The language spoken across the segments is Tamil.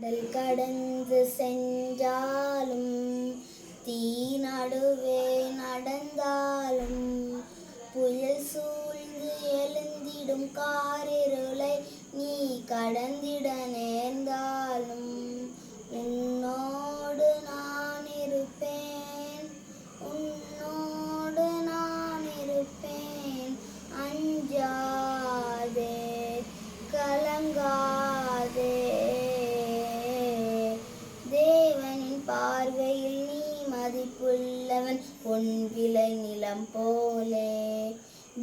கடல் கடந்து சென்றாலும் தீ நடுவே நடந்தாலும் புயல் சூழ்ந்து எழுந்திடும் காரிருளை நீ கடந்திட நேர்ந்தாலும் உன்னோடு நான் இருப்பேன், உன்னோடு நான் இருப்பேன். அஞ்சாதே, கலங்காதே. தேவனின் பார்வையில் நீ மதிப்புள்ளவன், பொன் விலை நிலம் போலே.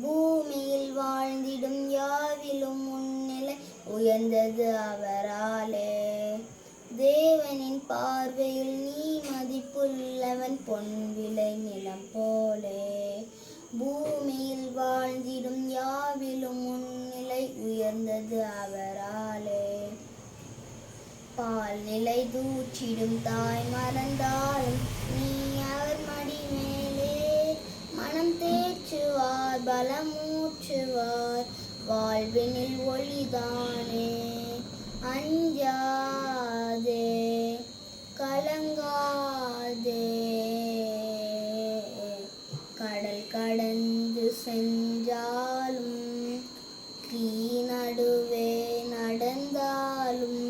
பூமியில் வாழ்ந்திடும் யாவிலும் முன்னிலை உயர்ந்தது அவராலே. தேவனின் பார்வையில் நீ மதிப்புள்ளவன், பொன் விலை நிலம் போலே. பூமியில் வாழ்ந்திடும் யாவிலும் முன்னிலை உயர்ந்தது அவராலே. பால் நிலை தூற்றிடும் தாய் மறந்தாலும் நீ அவர் மடி மேலே. மனம் தேற்றுவார், பலமூற்றுவார், வாழ்வினில் ஒளிதானே. அஞ்சாதே, கலங்காதே. கடல் கடந்து சென்றாலும் தீ நடுவே நடந்தாலும்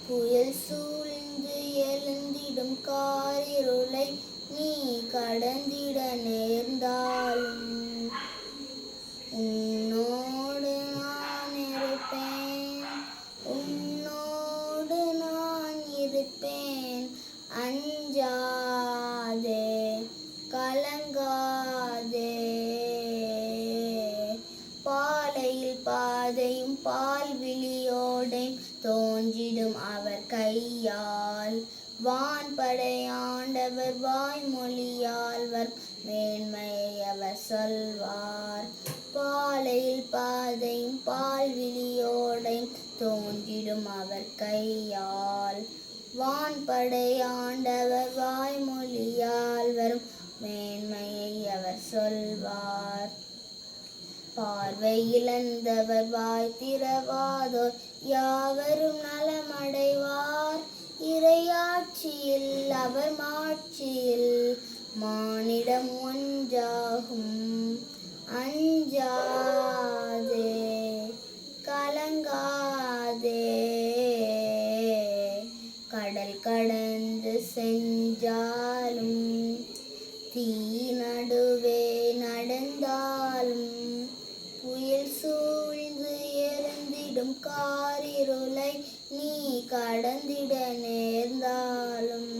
புயல் சூழ்ந்து எழுந்திடும் காரிருளை நீ கடந்திட நேர்ந்தாலும் உன்னோடு நான் இருப்பேன், உன்னோடு நான் இருப்பேன். அஞ்சாதே, கலங்காதே. பாலையில் பாதையும் பால்விழியோடையும் தோன்றிடும் அவர் கையால். வான்படையாண்டவர் வாய்மொழியால் வர் மேன்மையை அவர் சொல்வார். பாலையில் பாதையும் பால்விழியோடையும் தோன்றிடும் அவர் கையால். வான்படையாண்டவர் வாய்மொழியால் வரும் மேன்மையை அவர் சொல்வார். பார்வை இழந்தவர் வாய் திறவாதோர் யாவரும் நலமடைவார். இறையாட்சியில் அவர் மாட்சியில் மானிடம் ஒன்றாகும். அஞ்சாதே, கலங்காதே. கடல் கடந்து சென்றாலும் தீ நடுவே நடந்தாலும் புயல் சூழ்ந்து எழுந்திடும் காரிருளை நீ கடந்திட நேர்ந்தாலும்